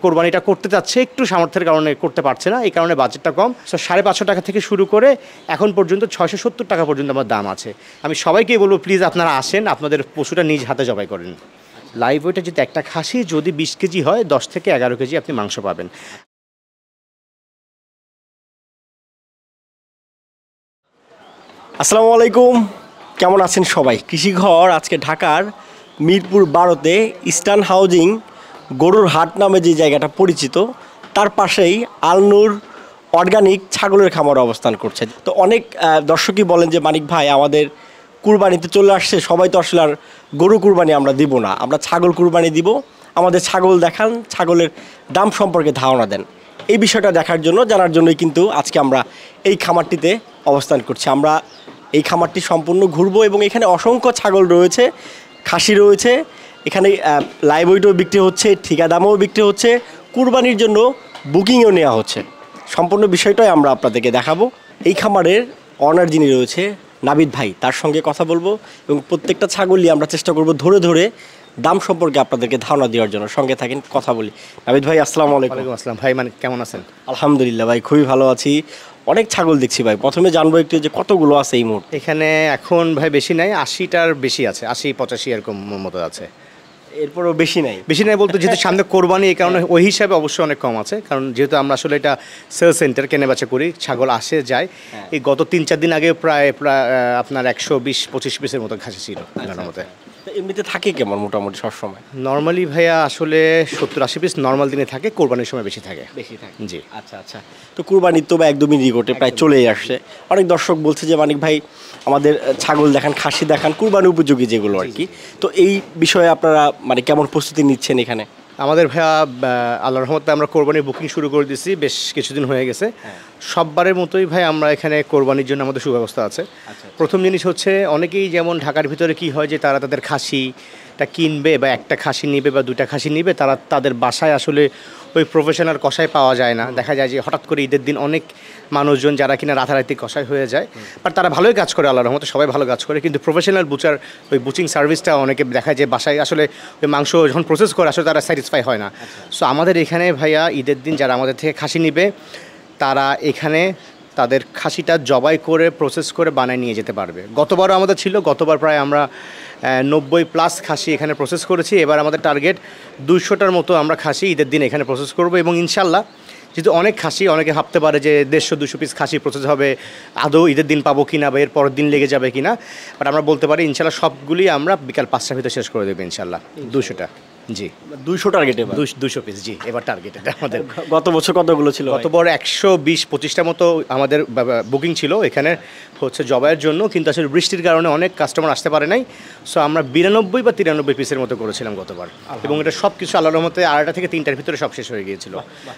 কোরবানিটা করতে চাচ্ছে, একটু সামর্থ্যের কারণে করতে পারছে না, এই কারণে বাজেটটা কম। সো 550 টাকা থেকে শুরু করে এখন পর্যন্ত 670 টাকা পর্যন্ত আমার দাম আছে। আমি সবাইকেই বলবো প্লিজ আপনারা আসেন, আপনাদের পশুটা নিজ হাতে জবাই করেন। লাইভ ওয়েটে যদি একটা খাসি যদি 20 কেজি হয়, 10 থেকে 11 কেজি আপনি মাংস পাবেন। আসসালামু আলাইকুম, কেমন আছেন সবাই? কৃষিঘর আজকে ঢাকার মিরপুর 12-তে ইস্টার্ন হাউজিং গরুর হাট নামে যে জায়গাটা পরিচিত, তার পাশেই আলনুর অর্গানিক ছাগলের খামার অবস্থান করছে। তো অনেক দর্শকই বলেন যে মানিক ভাই, আমাদের কুরবানিতে চলে আসছে, সবাই তো আসলে আর গরু কুরবানি আমরা দিব না, আমরা ছাগল কুরবানি দিব, আমাদের ছাগল দেখান, ছাগলের দাম সম্পর্কে ধারণা দেন। এই বিষয়টা দেখার জন্য, জানার জন্যই কিন্তু আজকে আমরা এই খামারটিতে অবস্থান করছি। আমরা এই খামারটি সম্পূর্ণ ঘুরবো এবং এখানে অসংখ্য ছাগল রয়েছে, খাসি রয়েছে, এখানে লাইভ ওয়েটও বিক্রি হচ্ছে, ঠিকা দামেও বিক্রি হচ্ছে, কুরবানির জন্য বুকিংও নেওয়া হচ্ছে। সম্পূর্ণ বিষয়টাই আমরা আপনাদেরকে দেখাবো। এই খামারের অনার যিনি রয়েছে নাবিদ ভাই, তার সঙ্গে কথা বলবো এবং প্রত্যেকটা ছাগলই আমরা চেষ্টা করব ধরে ধরে দাম সম্পর্কে আপনাদেরকে ধারণা দেওয়ার জন্য। সঙ্গে থাকেন, কথা বলি। নাবিদ ভাই আসসালামু আলাইকুম। ওয়ালাইকুম আসসালাম ভাই, মানে কেমন আছেন? আলহামদুলিল্লাহ ভাই, খুবই ভালো আছি। অনেক ছাগল দেখছি ভাই, প্রথমে জানবো একটু যে কতগুলো আছে এই মুহূর্তে? এখানে এখন ভাই বেশি নাই, 80টার বেশি আছে, 80-85 এরকম মতো আছে। এরপরও বেশি নাই? বেশি নাই বলতে যেহেতু সামনে কোরবানি, এই কারণে ওই হিসাবে অবশ্যই অনেক কম আছে, কারণ যেহেতু আমরা আসলে এটা সেল সেন্টার কেনাবেচা করি, ছাগল আসে যায়। এই গত 3-4 দিন আগে প্রায় আপনার 120-25 পিসের মতো খাসি ছিল আমার মতে। এমনিতে থাকে কেমন মোটামুটি সবসময়? নর্মালি ভাইয়া আসলে 70-80 পিস নর্মাল দিনে থাকে, কোরবানির সময় বেশি থাকে। বেশি থাকে, জি। আচ্ছা আচ্ছা। তো কুরবানির তো একদমই নিকটে, প্রায় চলেই আসছে। অনেক দর্শক বলছে যে মানিক ভাই, আমাদের ছাগল দেখান, খাসি দেখান, কুরবানি উপযোগী যেগুলো আর কি। তো এই বিষয়ে আপনারা মানে কেমন প্রস্তুতি নিচ্ছেন এখানে? আমাদের ভাইয়া আল্লাহর রহমতে আমরা কোরবানির বুকিং শুরু করে দিয়েছি, বেশ কিছুদিন হয়ে গেছে। সববারের মতোই ভাই আমরা এখানে কোরবানির জন্য আমাদের সুব্যবস্থা আছে। প্রথম জিনিস হচ্ছে, অনেকেই যেমন ঢাকার ভিতরে কি হয় যে তারা তাদের খাসিটা কিনবে বা একটা খাসি নিবে বা 2টা খাসি নিবে, তারা তাদের বাসায় আসলে ওই প্রফেশনাল কষাই পাওয়া যায় না। দেখা যায় যে হঠাৎ করে ঈদের দিন অনেক মানুষজন যারা কিনা রাতারাতি কষাই হয়ে যায়, বাট তারা ভালোই কাজ করে, আল্লাহর রহমতে সবাই ভালো কাজ করে, কিন্তু প্রফেশনাল বুচার ওই বুচিং সার্ভিসটা অনেকে দেখা যায় বাসায় আসলে ওই মাংস যখন প্রসেস করে আসলে তারা স্যাটিসফাই হয় না। সো আমাদের এখানে ভাইয়া ঈদের দিন যারা আমাদের থেকে খাসি নিবে, তারা এখানে তাদের খাসিটা জবাই করে প্রসেস করে বানায় নিয়ে যেতে পারবে। গতবারও আমাদের ছিল, গতবার প্রায় আমরা 90+ খাসি এখানে প্রসেস করেছি। এবার আমাদের টার্গেট 200টার মতো আমরা খাসি ঈদের দিন এখানে প্রসেস করব, এবং ইনশাল্লাহ যেহেতু অনেক খাসি, অনেকে ভাবতে পারে যে 150-200 পিস খাসি প্রসেস হবে, আদৌ ঈদের দিন পাবো কিনা বা এর পরের দিন লেগে যাবে কিনা, বাট আমরা বলতে পারি ইনশাল্লাহ সবগুলি আমরা বিকাল 5টার ভিতরে শেষ করে দেবো ইনশাল্লাহ। 200টা, জি। 200 টার্গেটে? 200 পিস, জি, এবার টার্গেট এটা আমাদের। গত বছর কতগুলো ছিল? গতবার 120-25টার মতো আমাদের বুকিং ছিল এখানে হচ্ছে জবাইয়ের জন্য, কিন্তু আসলে বৃষ্টির কারণে অনেক কাস্টমার আসতে পারে নাই। সো আমরা 92 বা 93 পিসের মতো করেছিলাম গতবার, এবং এটা সব কিছু আল্লাহর রহমতে 2টা থেকে 3টার ভিতরে সব শেষ হয়ে গিয়েছিল।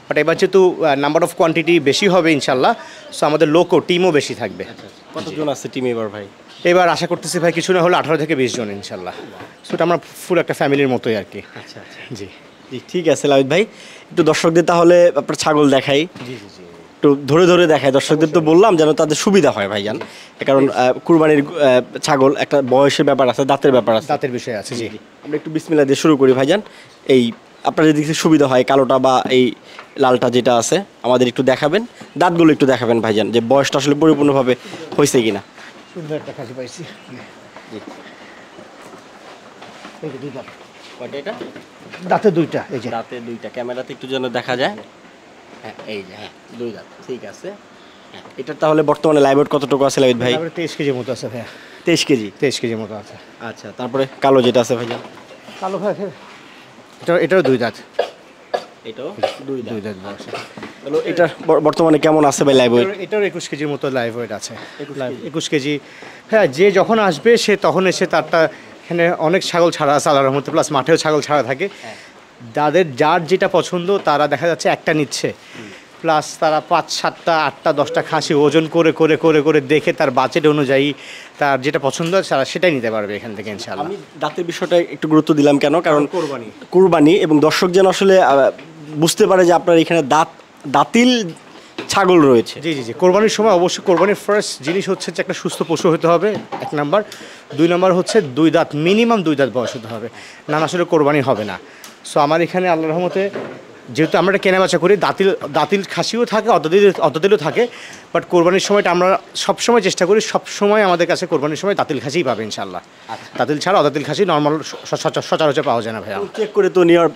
বাট এবার যেহেতু নাম্বার অফ কোয়ান্টিটি বেশি হবে ইনশাল্লাহ, সো আমাদের লোকও টিমও বেশি থাকবে। কতজন আছে টিমে এবার ভাই? এবার আশা করতেছি ভাই কিছু না হলে 18 থেকে 20 জন ইনশাল্লাহ। সো এটা আমরা ফুল একটা ফ্যামিলির মতোই আর কি। আচ্ছা আচ্ছা, জি জি, ঠিক আছে লাবিদ ভাই, একটু দর্শকদের তাহলে আপনার ছাগল দেখাই। জি জি জি, একটু ধরে ধরে দেখায় দর্শকদের, তো বললাম যেন তাদের সুবিধা হয় ভাইজান, কারণ কুরবানির ছাগল একটা বয়সের ব্যাপার আছে, দাঁতের ব্যাপার আছে, দাঁতের বিষয় আছে। জি, আমরা একটু বিসমিল্লাহ দিয়ে শুরু করি ভাইজান। এই আপনার যদি সুবিধা হয়, কালোটা বা এই লালটা যেটা আছে আমাদের একটু দেখাবেন, দাঁতগুলো একটু দেখাবেন ভাইজান, যে বয়সটা আসলে পরিপূর্ণভাবে হয়েছে কিনা। সুন্দর একটা খাসি পাইছি। জি, এই যে 2 দাঁত, কয়টা এটা? দাঁতে 2টা, এই যে দাঁতে 2টা, ক্যামেরাতে একটু যেন দেখা যায়। হ্যাঁ, এই যে, হ্যাঁ 2 দাঁত, ঠিক আছে। হ্যাঁ, এটা তাহলে বর্তমানে লাইভ ওয়েট কতটুকু আছে লাবিদ ভাই? 23 কেজির মতো আছে ভাইয়া। 23 কেজি? 23 কেজির মতো আছে। আচ্ছা, তারপরে কালো যেটা আছে ভাইজান? কালো ভাই, এটাও 2 দাঁত। এটাও 2 দাঁত। 2 দাঁত বয়স। তাহলে এটা বর্তমানে কেমন আছে ভাই লাইভ ওয়েট? এটাও 21 কেজির মতো লাইভ ওয়েট আছে। 21 কেজি। হ্যাঁ, যে যখন আসবে সে তখন এসে তারটা, এখানে অনেক ছাগল ছাড়া আছে আল্লাহর রহমতে, প্লাস মাঠেও ছাগল ছাড়া থাকে। যাদের যার যেটা পছন্দ তারা দেখা যাচ্ছে একটা নিচ্ছে, প্লাস তারা 5-7টা 8টা 10টা খাসি ওজন করে করে করে করে দেখে তার বাজেট অনুযায়ী তার যেটা পছন্দ হয় তারা সেটাই নিতে পারবে এখান থেকে ইনশাআল্লাহ। আমি দাঁতের বিষয়টা একটু গুরুত্ব দিলাম কেন, কারণ কুরবানি এবং দর্শক যেন আসলে বুঝতে পারে যে আপনার এখানে দাঁতিল ছাগল রয়েছে। জি জি জি, কোরবানির সময় অবশ্যই কোরবানির ফার্স্ট জিনিস হচ্ছে যে একটা সুস্থ পশু হতে হবে, 1 নাম্বার। 2 নাম্বার হচ্ছে 2 দাঁত, মিনিমাম 2 দাঁত বয়স হতে হবে, না আসলে কোরবানি হবে না। সো আমার এখানে আল্লাহর রহমতে যেহেতু আমরা এটা কেনাবেচা করি, দাঁতিল দাঁতিল খাসিও থাকে, অতদিলও থাকে, বাট কোরবানির সময়টা আমরা সবসময় চেষ্টা করি, সবসময় আমাদের কাছে কোরবানির সময় দাঁতিল খাসিই পাবে ইনশাল্লাহ। দাঁতিল ছাড়া অদাতিল খাসি নর্মাল সচরাচর পাওয়া যায় না ভাইয়া। চেক করে তো নেওয়ার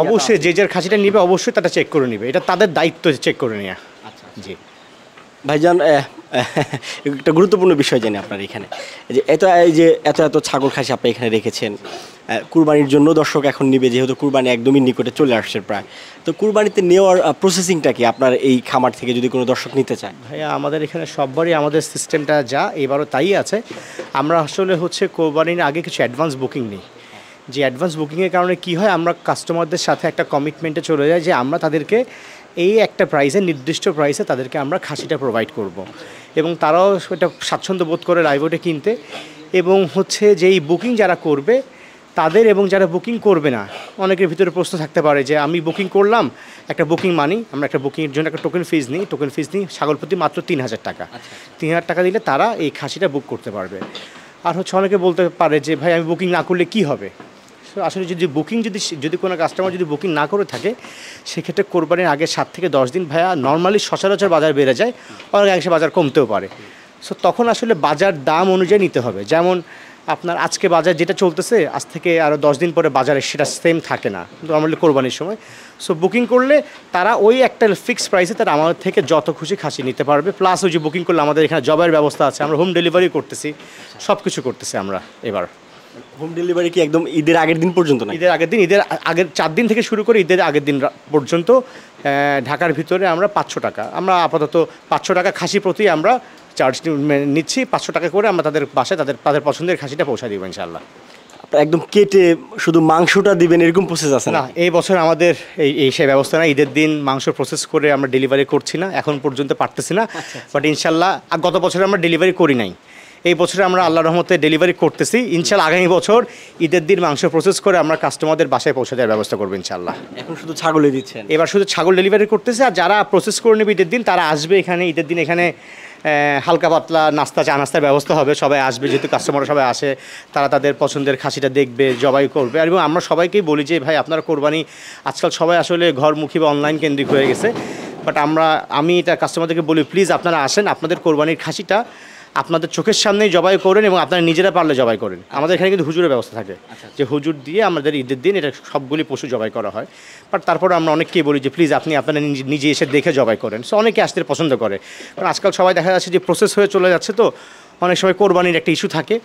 অবশ্যই যে যার খাসিটা নিবে অবশ্যই তাটা চেক করে নিবে, এটা তাদের দায়িত্ব চেক করে নেওয়া। জি ভাইজান, একটা গুরুত্বপূর্ণ বিষয় জানি আপনার এখানে, যে এত ছাগল খাসি আপনি এখানে রেখেছেন কুরবানির জন্য। দর্শক এখন নিবে, যেহেতু কুরবানি একদমই নিকটে চলে আসছে প্রায়, তো কুরবানিতে নেওয়ার প্রসেসিংটা কি আপনার এই খামার থেকে যদি কোনো দর্শক নিতে চায়? ভাইয়া আমাদের এখানে সববারই আমাদের সিস্টেমটা যা এবারও তাই আছে। আমরা আসলে হচ্ছে কোরবানির আগে কিছু অ্যাডভান্স বুকিং নিই, যে অ্যাডভান্স বুকিংয়ের কারণে কি হয়, আমরা কাস্টমারদের সাথে একটা কমিটমেন্টে চলে যাই যে আমরা তাদেরকে এই একটা প্রাইসে, নির্দিষ্ট প্রাইসে তাদেরকে আমরা খাসিটা প্রোভাইড করব। এবং তারাও সেটা স্বাচ্ছন্দ্য বোধ করে লাইভ ওয়েটে কিনতে। এবং হচ্ছে যে এই বুকিং যারা করবে তাদের, এবং যারা বুকিং করবে না, অনেকের ভিতরে প্রশ্ন থাকতে পারে যে আমি বুকিং করলাম, একটা বুকিং মানি, আমরা একটা বুকিংয়ের জন্য একটা টোকেন ফিজ নিই, ছাগল প্রতি মাত্র 3,000 টাকা। 3,000 টাকা দিলে তারা এই খাসিটা বুক করতে পারবে। আর হচ্ছে অনেকে বলতে পারে যে ভাই আমি বুকিং না করলে কি হবে। আসলে যদি কোনো কাস্টমার যদি বুকিং না করে থাকে, সেক্ষেত্রে কোরবানির আগে 7 থেকে 10 দিন ভাইয়া নর্মালি সচরাচর বাজার বেড়ে যায়, অনেকাংশে বাজার কমতেও পারে। সো তখন আসলে বাজার দাম অনুযায়ী নিতে হবে। যেমন আপনার আজকে বাজার যেটা চলতেছে, আজ থেকে আরও 10 দিন পরে বাজারে সেটা সেম থাকে না নর্মালি কোরবানির সময়। সো বুকিং করলে তারা ওই একটা ফিক্সড প্রাইসে তারা আমাদের থেকে যত খুশি খাসি নিতে পারবে। প্লাস ওই যে বুকিং করলে আমাদের এখানে জবের ব্যবস্থা আছে, আমরা হোম ডেলিভারি করতেছি, সব কিছু করতেছি আমরা। এবার হোম ডেলিভারি কি একদম ঈদের আগের দিন পর্যন্ত না? ঈদের আগের 4 দিন থেকে শুরু করে ঈদের আগের দিন পর্যন্ত ঢাকার ভিতরে আমরা 500 টাকা, আমরা আপাতত 500 টাকা খাসি প্রতি আমরা চার্জ নিচ্ছি। 500 টাকা করে আমরা তাদের বাসায় তাদের পছন্দের খাসিটা পৌঁছা দিব ইনশাআল্লাহ। আপনারা একদম কেটে শুধু মাংসটা দিবেন এরকম প্রসেস আছে না? এই বছর আমাদের এই সেই ব্যবস্থা না। ঈদের দিন মাংস প্রসেস করে আমরা ডেলিভারি করছি না, এখন পর্যন্ত পারতেছি না। বাট ইনশাআল্লাহ গত বছর আমরা ডেলিভারি করি নাই, এই বছরে আমরা আল্লাহর রহমতে ডেলিভারি করতেছি। ইনশাআল্লাহ আগামী বছর ঈদের দিন মাংস প্রসেস করে আমরা কাস্টমারদের বাসায় পৌঁছে দেওয়ার ব্যবস্থা করবো ইনশাআল্লাহ। এখন শুধু ছাগলই দিচ্ছেন? এবার শুধু ছাগল ডেলিভারি করতেছে, আর যারা প্রসেস করে নেবে ঈদের দিন তারা আসবে এখানে। ঈদের দিন এখানে হালকা পাতলা নাস্তা, চা নাস্তার ব্যবস্থা হবে, সবাই আসবে, যেহেতু কাস্টমাররা সবাই আসে, তারা তাদের পছন্দের খাসিটা দেখবে, জবাই করবে। এবং আমরা সবাইকেই বলি যে ভাই আপনারা কোরবানি, আজকাল সবাই আসলে ঘরমুখী বা অনলাইন কেন্দ্রিক হয়ে গেছে, বাট আমি এটা কাস্টমারদেরকে বলি প্লিজ আপনারা আসেন, আপনাদের কোরবানির খাসিটা আপনাদের চোখের সামনেই জবাই করেন এবং আপনারা নিজেরা পারলে জবাই করেন। আমাদের এখানে কিন্তু হুজুরের ব্যবস্থা থাকে, যে হুজুর দিয়ে আমাদের ঈদের দিন এটা সবগুলি পশু জবাই করা হয়। বাট তারপরে আমরা অনেককেই বলি যে প্লিজ আপনারা নিজে এসে দেখে জবাই করেন। সো অনেকে আসতে পছন্দ করে, কারণ আজকাল সবাই দেখা যাচ্ছে যে প্রসেস হয়ে চলে যাচ্ছে, তো অনেক সময় কোরবানির একটা ইস্যু থাকে।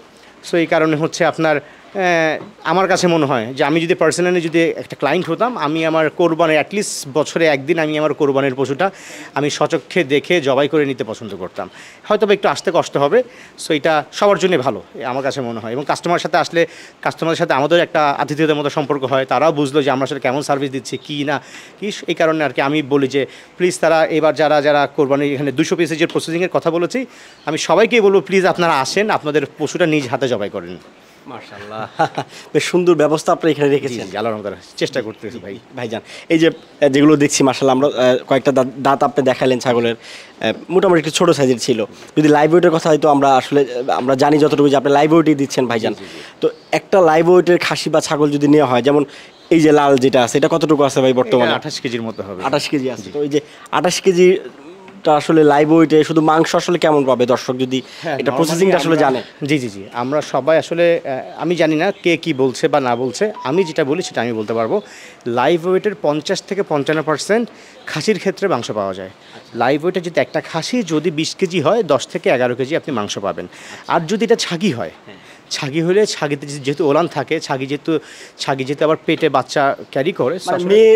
সো এই কারণে হচ্ছে আপনার আমার কাছে মনে হয় যে আমি যদি পার্সোনালি যদি একটা ক্লায়েন্ট হতাম, আমি আমার কোরবানির অ্যাটলিস্ট বছরে একদিন আমি আমার কোরবানির পশুটা আমি সচক্ষে দেখে জবাই করে নিতে পছন্দ করতাম। হয়তো একটু আসতে কষ্ট হবে, সো এটা সবার জন্য ভালো আমার কাছে মনে হয়। এবং কাস্টমারের সাথে আসলে কাস্টমারের সাথে আমাদের একটা আতিথ্যতার মতো সম্পর্ক হয়, তারাও বুঝলো যে আমরা আসলে কেমন সার্ভিস দিচ্ছি কি না কি। এই কারণে আর কি আমি বলি যে প্লিজ তারা এবার যারা কোরবানির এখানে 200 পিসের যে প্রসেসিংয়ের কথা বলেছি, আমি সবাইকেই বলবো প্লিজ আপনারা আসেন, আপনাদের পশুটা নিজ হাতে জবাই করেন। মাশাআল্লাহ, বেশ সুন্দর ব্যবস্থা আপনি এখানে রেখেছেন। আল্লাহর রহমতে চেষ্টা করতেছি ভাইজান। এই যে যেগুলো দেখছি মাশাআল্লাহ, আমরা কয়েকটা দাঁত আপনি দেখালেন ছাগলের, মোটামুটি একটু ছোটো সাইজের ছিল। যদি লাইভ ওয়েটের কথা হয়তো আমরা জানি যতটুকু যে আপনি লাইভ ওয়েটই দিচ্ছেন ভাইজান, তো একটা লাইভ ওয়েটের খাসি বা ছাগল যদি নেওয়া হয়, যেমন এই যে লাল যেটা আছে, এটা কতটুকু আছে ভাই বর্তমানে? 28 কেজির মতো হবে। 28 কেজি আছে। তো এই যে 28 কেজি আসলে লাইভ ওয়েটে শুধু মাংস আসলে কেমন পাবে দর্শক যদি এটা প্রসেসিংটা আসলে জানে? জি আমরা সবাই আসলে আমি জানি না কে কি বলছে বা না বলছে, আমি যেটা বলি সেটা আমি বলতে পারবো। লাইভ ওয়েটের 50 থেকে 55% খাসির ক্ষেত্রে মাংস পাওয়া যায়। লাইভ ওয়েটে যদি একটা খাসি যদি 20 কেজি হয়, 10 থেকে 11 কেজি আপনি মাংস পাবেন। আর যদি এটা ছাগি হয়, ছাগি হলে ছাগিতে যেহেতু ওলান থাকে, ছাগি যেহেতু আবার পেটে বাচ্চা ক্যারি করে, মেয়ে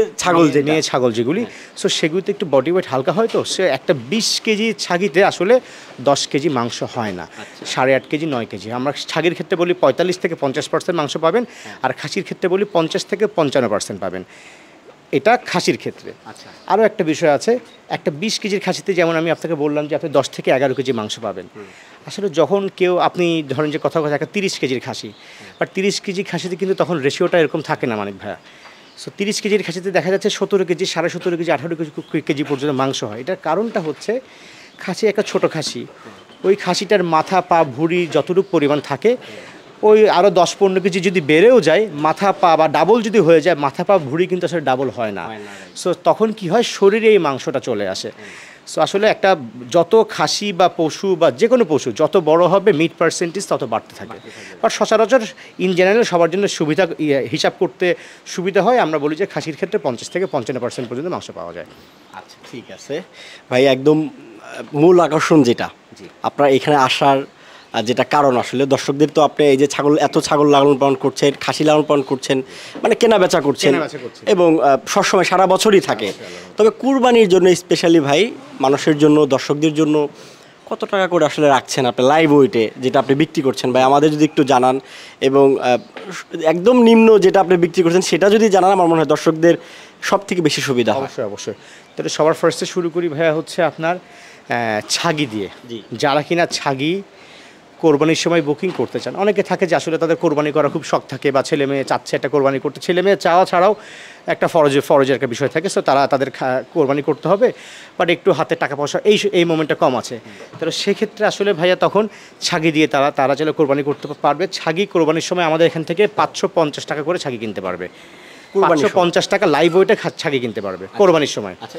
ছাগল যেগুলি, সো সেগুলিতে একটু বডি ওয়েট হালকা হয়, তো সে একটা 20 কেজি ছাগিতে আসলে 10 কেজি মাংস হয় না, 8.5 কেজি 9 কেজি। আমরা ছাগির ক্ষেত্রে বলি 45 থেকে 50% মাংস পাবেন, আর খাসির ক্ষেত্রে বলি 50 থেকে 55% পাবেন। এটা খাসির ক্ষেত্রে। আরও একটা বিষয় আছে, একটা 20 কেজির খাসিতে যেমন আমি আপনাকে বললাম যে আপনি 10 থেকে 11 কেজি মাংস পাবেন। আসলে যখন আপনি ধরেন যে কথা একটা 30 কেজির খাসি, বাট 30 কেজি খাসিতে কিন্তু তখন রেশিওটা এরকম থাকে না মানিক ভাইয়া। সো 30 কেজির খাসিতে দেখা যাচ্ছে 17 কেজি, 17.5 কেজি, 18 কেজি পর্যন্ত মাংস হয়। এটার কারণটা হচ্ছে খাসি একটা ছোট খাসি, ওই খাসিটার মাথা পা ভুঁড়ি যতটুকু পরিমাণ থাকে ওই আরও 10-15 কেজি যদি বেড়েও যায়, মাথা পা বা ডাবল যদি হয়ে যায়, মাথা পা ভুঁড়ি কিন্তু আসলে ডাবল হয় না। সো তখন কি হয়, শরীরে এই মাংসটা চলে আসে। সো আসলে একটা যত খাসি বা পশু বা যে কোনো পশু যত বড় হবে, মিট পার্সেন্টেজ তত বাড়তে থাকে। বাট সচরাচর ইন জেনারেল সবার জন্য সুবিধা হিসাব করতে সুবিধা হয়, আমরা বলি যে খাসির ক্ষেত্রে 50 থেকে 55% পর্যন্ত মাংস পাওয়া যায়। আচ্ছা, ঠিক আছে ভাই। একদম মূল আকর্ষণ যেটা আপনার এখানে আসার যেটা কারণ, আসলে দর্শকদের তো আপনি এই যে ছাগল লালন পালন করছেন, খাসি লালন পালন করছেন, মানে কেনা বেচা করছেন এবং সবসময় সারা বছরই থাকে। তবে কুরবানির জন্য স্পেশালি ভাই মানুষের জন্য, দর্শকদের জন্য কত টাকা করে আসলে রাখছেন আপনি লাইভ ওয়েটে যেটা আপনি বিক্রি করছেন ভাই, আমাদের যদি একটু জানান। এবং একদম নিম্ন যেটা আপনি বিক্রি করছেন সেটা যদি জানান, আমার মনে হয় দর্শকদের সব থেকে বেশি সুবিধা হয়। অবশ্যই অবশ্যই। তাহলে সবার ফার্স্টে শুরু করি ভাইয়া হচ্ছে আপনার ছাগি দিয়ে। যারা কিনা ছাগি কোরবানির সময় বুকিং করতে চান, অনেকে থাকে যে আসলে তাদের কোরবানি করা খুব শখ থাকে, বা ছেলে মেয়ে চাচ্ছে একটা কোরবানি করতে, ছেলে মেয়ে চাওয়া ছাড়াও একটা ফরজের একটা বিষয় থাকে। সো তারা তাদের কোরবানি করতে হবে, বাট একটু হাতে টাকা পয়সা এই মোমেন্টটা কম আছে। তাহলে সেক্ষেত্রে আসলে ভাইয়া তখন ছাগি দিয়ে তারা চাইলে কোরবানি করতে পারবে। ছাগি কোরবানির সময় আমাদের এখান থেকে 550 টাকা করে ছাগি কিনতে পারবে। 550 টাকা লাইভ ওয়েটে ছাগি কিনতে পারবে কোরবানির সময়। আচ্ছা,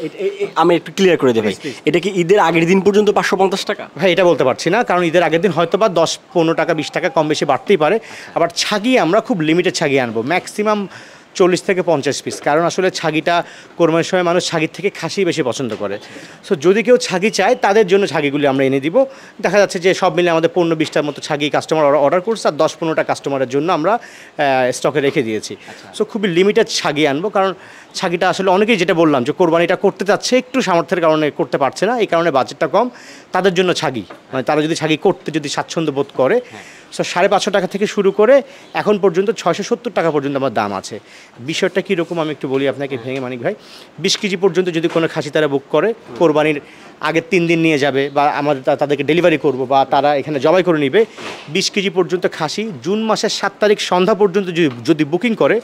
আমি একটু ক্লিয়ার করে দেব ভাই, এটা কি ঈদের আগের দিন পর্যন্ত 550 টাকা? ভাই এটা বলতে পারছি না, কারণ ঈদের আগের দিন হয়তো বা 10-15 টাকা 20 টাকা কম বেশি বাড়তেই পারে। আবার ছাগি আমরা খুব লিমিটেড ছাগি আনবো, ম্যাক্সিমাম 40 থেকে 50 পিস, কারণ আসলে ছাগিটা কোরবানির সময় মানুষ ছাগির থেকে খাসি বেশি পছন্দ করে। সো যদি কেউ ছাগি চায় তাদের জন্য ছাগিগুলি আমরা এনে দিব। দেখা যাচ্ছে যে সব মিলে আমাদের 15-20টার মতো ছাগি কাস্টমার অর্ডার করছে, আর 10-15টা কাস্টমারের জন্য আমরা স্টকে রেখে দিয়েছি। সো খুবই লিমিটেড ছাগি আনবো, কারণ ছাগিটা আসলে অনেকেই যেটা বললাম যে কোরবানিটা করতে চাচ্ছে, একটু সামর্থ্যের কারণে করতে পারছে না, এই কারণে বাজেটটা কম, তাদের জন্য ছাগি, মানে তারা যদি ছাগি করতে যদি স্বাচ্ছন্দ্য বোধ করে। সো 550 টাকা থেকে শুরু করে এখন পর্যন্ত 670 টাকা পর্যন্ত আমার দাম আছে। বিষয়টা কীরকম আমি একটু বলি আপনাকে ভেঙে, মানিক ভাই। 20 কেজি পর্যন্ত যদি কোনো খাসি তারা বুক করে, কোরবানির আগের 3 দিন নিয়ে যাবে, বা আমাদের তাদেরকে ডেলিভারি করব, বা তারা এখানে জবাই করে নিবে, 20 কেজি পর্যন্ত খাসি জুন মাসের 7 তারিখ সন্ধ্যা পর্যন্ত যদি বুকিং করে,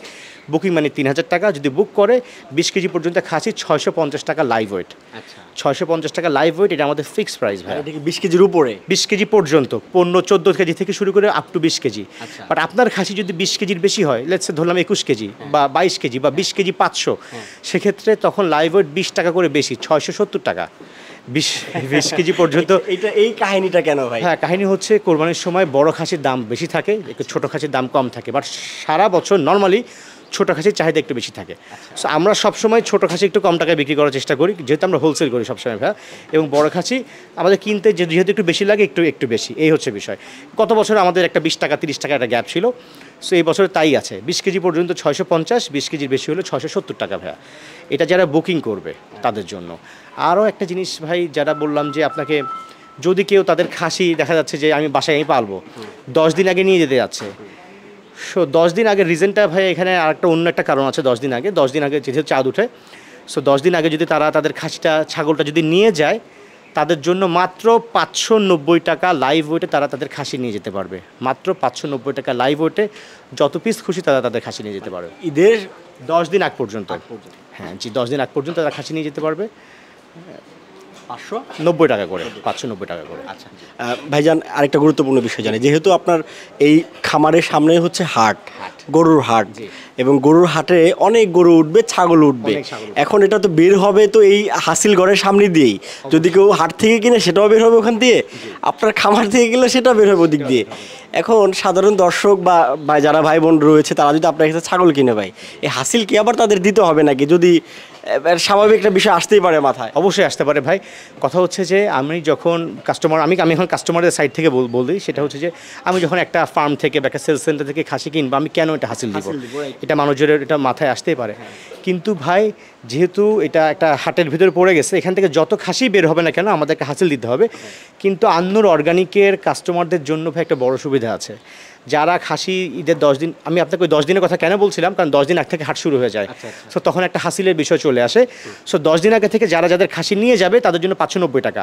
বুকিং মানে 3000 টাকা, যদি বুক করে 20 কেজি পর্যন্ত খাসি 650 টাকা লাইভ ওয়েট। আচ্ছা, 650 টাকা লাইভ ওয়েট, এটা আমাদের ফিক্সড প্রাইস ভাই। এটা কি 20 কেজির উপরে? 20 কেজি পর্যন্ত, 14 কেজি থেকে শুরু করে আপ টু 20 কেজি। বাট আপনার খাসি যদি 20 কেজির বেশি হয়, লেটস সে ধরলাম 21 কেজি বা 22 কেজি বা 20 কেজি 500, সেক্ষেত্রে তখন লাইভ ওয়েট 20 টাকা করে বেশি, 670 টাকা 20 কেজি পর্যন্ত। এই কাহিনীটা কেন ভাই? হ্যাঁ, কাহিনী হচ্ছে কোরবানির সময় বড় খাসির দাম বেশি থাকে, একটু ছোটো খাসির দাম কম থাকে, বাট সারা বছর নর্মালি ছোটো খাসির চাহিদা একটু বেশি থাকে। সো আমরা সবসময় ছোটো খাসি একটু কম টাকায় বিক্রি করার চেষ্টা করি, যেহেতু আমরা হোলসেল করি সবসময় ভাই, এবং বড় খাসি আমাদের কিনতে যেহেতু একটু বেশি লাগে, একটু বেশি, এই হচ্ছে বিষয়। গত বছর আমাদের একটা 20 টাকা 30 টাকা একটা গ্যাপ ছিল, সো এই বছর তাই আছে। 20 কেজি পর্যন্ত 650, 20 কেজির বেশি হলে 670 টাকা ভাইয়া। এটা যারা বুকিং করবে তাদের জন্য। আরও একটা জিনিস ভাই, যারা বললাম যে আপনাকে যদি কেউ তাদের খাসি দেখা যাচ্ছে যে আমি বাসায় পালবো, 10 দিন আগে নিয়ে যেতে যাচ্ছে। সো 10 দিন আগে রিজনটা ভাই এখানে আরেকটা অন্য একটা কারণ আছে। 10 দিন আগে যেহেতু চাঁদ উঠে, সো 10 দিন আগে যদি তারা তাদের খাসিটা ছাগলটা যদি নিয়ে যায়, তাদের জন্য মাত্র 590 টাকা লাইভ ওয়েটে তারা তাদের খাসি নিয়ে যেতে পারবে। মাত্র 590 টাকা লাইভ ওয়েটে যত পিস খুশি তারা তাদের খাসি নিয়ে যেতে পারবে ঈদের 10 দিন আগ পর্যন্ত। হ্যাঁ জি, 10 দিন আগ পর্যন্ত তারা খাসি নিয়ে যেতে পারবে 590 টাকা করে, 590 টাকা করে। আচ্ছা ভাইজান, আরেকটা গুরুত্বপূর্ণ বিষয় জানি, যেহেতু আপনার এই খামারের সামনে হচ্ছে হাট, গরুর হাট, এবং গরুর হাটে অনেক গরু উঠবে, ছাগল উঠবে। এখন এটা তো বের হবে তো এই হাসিল ঘরের সামনে দিয়েই, যদি কেউ হাট থেকে কিনে সেটাও বের হবে ওখান দিয়ে, আপনার খামার থেকে গেলে সেটাও বের হবে ওদিক দিয়ে। এখন সাধারণ দর্শক বা যারা ভাই বোন রয়েছে তারা যদি আপনার কাছে ছাগল কিনে ভাই, এই হাসিল কি আবার তাদের দিতে হবে নাকি? যদি স্বাভাবিক একটা বিষয় আসতেই পারে মাথায়। অবশ্যই আসতে পারে ভাই। কথা হচ্ছে যে আমি যখন আমি এখন কাস্টমারের সাইড থেকে বলি, সেটা হচ্ছে যে আমি যখন একটা ফার্ম থেকে বা একটা সেল সেন্টার থেকে খাসি কিনবো, আমি কেন এটা হাসিল দিব? এটা মানুষজনের এটা মাথায় আসতেই পারে। কিন্তু ভাই যেহেতু এটা একটা হাটের ভিতরে পড়ে গেছে, এখান থেকে যত খাসি বের হবে না কেন আমাদেরকে হাসিল দিতে হবে। কিন্তু আন্নুর অর্গানিকের কাস্টমারদের জন্য ভাই একটা বড় সুবিধা আছে। যারা খাসি ঈদের 10 দিন, আমি আপনাকে ওই 10 দিনের কথা কেন বলছিলাম, কারণ 10 দিন আগ থেকে হাট শুরু হয়ে যায়। সো তখন একটা হাসিলের বিষয় চলে আসে। সো 10 দিন আগে থেকে যাদের খাসি নিয়ে যাবে তাদের জন্য 590 টাকা।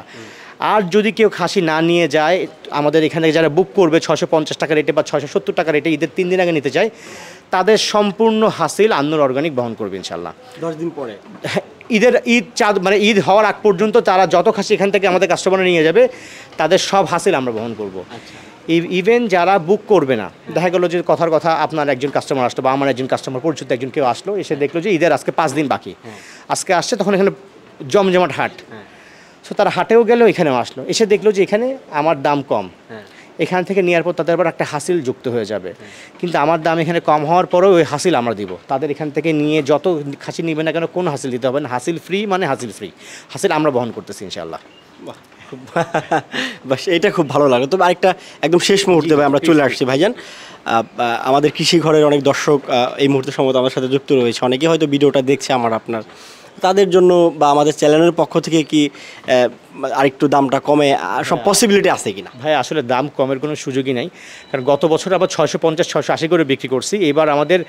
আর যদি কেউ খাসি না নিয়ে যায়, আমাদের এখানে যারা বুক করবে 650 টাকা রেটে বা 670 টাকা রেটে ঈদের 3 দিন আগে নিতে চায়, তাদের সম্পূর্ণ হাসিল আন্নুর অর্গানিক বহন করবে ইনশাল্লাহ। 10 দিন পরে ঈদ চাঁদ মানে ঈদ হওয়ার আগ পর্যন্ত তারা যত খাসি এখান থেকে আমাদের কাস্টমার নিয়ে যাবে তাদের সব হাসিল আমরা বহন করব। ইভেন যারা বুক করবে না, দেখা গেলো যে কথার কথা আপনার একজন কাস্টমার আসলো বা আমার একজন কাস্টমার পরিচিত একজন কেউ আসলো, এসে দেখলো যে ঈদের আজকে 5 দিন বাকি, আজকে আসছে, তখন এখানে জমজমাট হাট। সো তারা হাটেও গেল, এখানেও আসলো, এসে দেখলো যে এখানে আমার দাম কম, এখান থেকে নেওয়ার পর তাদের আবার একটা হাসিল যুক্ত হয়ে যাবে। কিন্তু আমার দাম এখানে কম হওয়ার পরেও ওই হাসিল আমরা দিব তাদের। এখান থেকে নিয়ে যত খাসি নিবে না কেন কোনো হাসিল দিতে হবে না, হাসিল ফ্রি মানে হাসিল ফ্রি, হাসিল আমরা বহন করতেছি ইনশাআল্লাহ। বাস এটা খুব ভালো লাগে। তবে আরেকটা একদম শেষ মুহূর্তে ভাই আমরা চলে আসছি ভাইজান, আমাদের কৃষি ঘরের অনেক দর্শক এই মুহূর্তে সম্ভবত আমার সাথে যুক্ত রয়েছে, অনেকে হয়তো ভিডিওটা দেখছে আমার আপনার, তাদের জন্য বা আমাদের চ্যানেলের পক্ষ থেকে কি আরেকটু দামটা কমে সব পসিবিলিটি আছে কিনা? ভাই আসলে দাম কমের কোনো সুযোগই নাই, কারণ গত বছর আবার 650-680 করে বিক্রি করছি, এবার আমাদের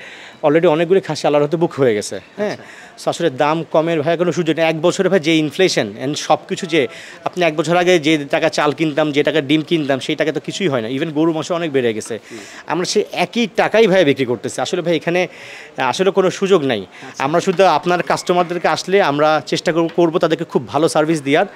অলরেডি অনেকগুলো খাসি আল্লাহর হতে বুক হয়ে গেছে। হ্যাঁ, সো আসলে দাম কমের ভাই কোনো সুযোগ নেই। এক বছরে ভাই যে ইনফ্লেশন অ্যান্ড সব কিছু, যে আপনি এক বছর আগে যে টাকা চাল কিনতাম, যে টাকা ডিম কিনতাম, সেই টাকা তো কিছুই হয় না। ইভেন গরু মাংস অনেক বেড়ে গেছে, আমরা সেই একই টাকাই ভাই বিক্রি করতেছি। আসলে ভাই এখানে আসলে কোনো সুযোগ নাই। আমরা শুধু আপনার কাস্টমারদেরকে আসলে আমরা চেষ্টা করবো তাদেরকে খুব ভালো সার্ভিস দেওয়ার,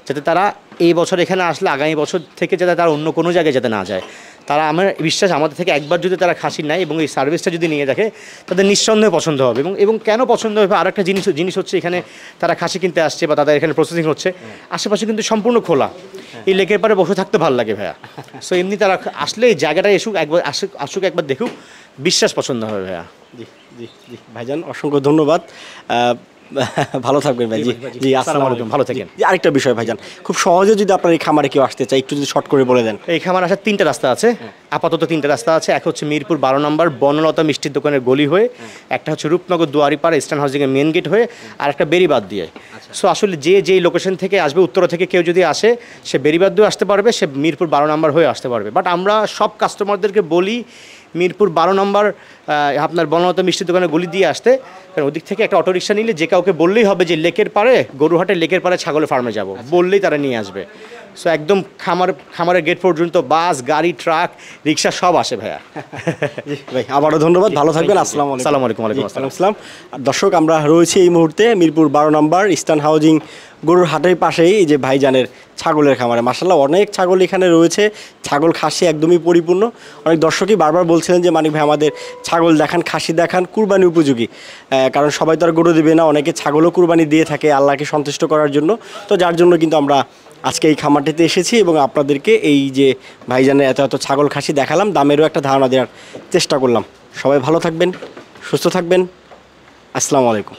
যাতে তারা এই বছর এখানে আসলে আগামী বছর থেকে যাতে তারা অন্য কোনো জায়গায় যেতে না যায়। তারা আমার বিশ্বাস আমাদের থেকে একবার যদি তারা খাসি নেয় এবং এই সার্ভিসটা যদি নিয়ে দেখে, তাদের নিঃসন্দেহে পছন্দ হবে। এবং কেন পছন্দ হবে, আর একটা জিনিস হচ্ছে, এখানে তারা খাসি কিনতে আসছে বা তাদের এখানে প্রসেসিং হচ্ছে, আশেপাশে কিন্তু সম্পূর্ণ খোলা, এই লেকের পারে বসে থাকতে ভালো লাগে ভাইয়া। সো এমনি তারা আসলে এই জায়গাটা আসুক একবার দেখুক, বিশ্বাস পছন্দ হবে ভাইয়া। জি জি জি ভাইজান, অসংখ্য ধন্যবাদ, ভালো থাকবেন ভাই। জি জি, আসসালামু আলাইকুম, ভালো থাকেন। আরেকটা বিষয় ভাইজান, খুব সহজে যদি আপনার এই খামারে কেউ আসতে চায়, একটু যদি শর্ট করে বলে দেন। এই খামার আসার 3টা রাস্তা আছে, আপাতত 3টা রাস্তা আছে। এক হচ্ছে মিরপুর 12 নম্বর বনলতা মিষ্টির দোকানের গলি হয়ে, একটা হচ্ছে রূপনগর দুয়ারিপাড়া ইস্টার্ন হাউজিংয়ের মেন গেট হয়ে, আর একটা বেরিবাদ দিয়ে। সো আসলে যেই লোকেশন থেকে আসবে, উত্তর থেকে কেউ যদি আসে, সে বেরিবাদ দিয়ে আসতে পারবে, সে মিরপুর 12 নম্বর হয়ে আসতে পারবে। বাট আমরা সব কাস্টমারদেরকে বলি মিরপুর 12 নম্বর আপনার বনলতা মিষ্টির দোকানের গলি দিয়ে আসতে, কারণ ওদিক থেকে একটা অটোরিকশা নিলে যে কাউকে বললেই হবে যে লেকের পাড়ে, গরুহাটের লেকের পাড়ে ছাগলের ফার্মে যাব, বললেই তারা নিয়ে আসবে। সো একদম খামারের গেট পর্যন্ত বাস, গাড়ি, ট্রাক, রিক্সা সব আসে ভাইয়া। ভাই আবারও ধন্যবাদ, ভালো থাকবেন। আসসালামু আলাইকুম। ওয়ালাইকুম আসসালাম। আর দর্শক, আমরা রয়েছি এই মুহূর্তে মিরপুর 12 নম্বর ইস্টার্ন হাউজিং গরুর হাটের পাশেই, এই যে ভাইজানের ছাগলের খামারে। মাশাআল্লাহ অনেক ছাগল এখানে রয়েছে, ছাগল খাসি একদমই পরিপূর্ণ। অনেক দর্শকই বারবার বলছিলেন যে মানিক ভাই আমাদের ছাগল দেখান, খাসি দেখান, কুরবানি উপযোগী, কারণ সবাই তো আর গরু দেবে না, অনেকে ছাগলও কুরবানি দিয়ে থাকে আল্লাহকে সন্তুষ্ট করার জন্য। তো যার জন্য কিন্তু আমরা আজকে এই খামারটিতে এসেছি এবং আপনাদেরকে এই যে ভাইজানের এত ছাগল খাসি দেখালাম, দামেরও একটা ধারণা দেওয়ার চেষ্টা করলাম। সবাই ভালো থাকবেন, সুস্থ থাকবেন, আসসালামু আলাইকুম।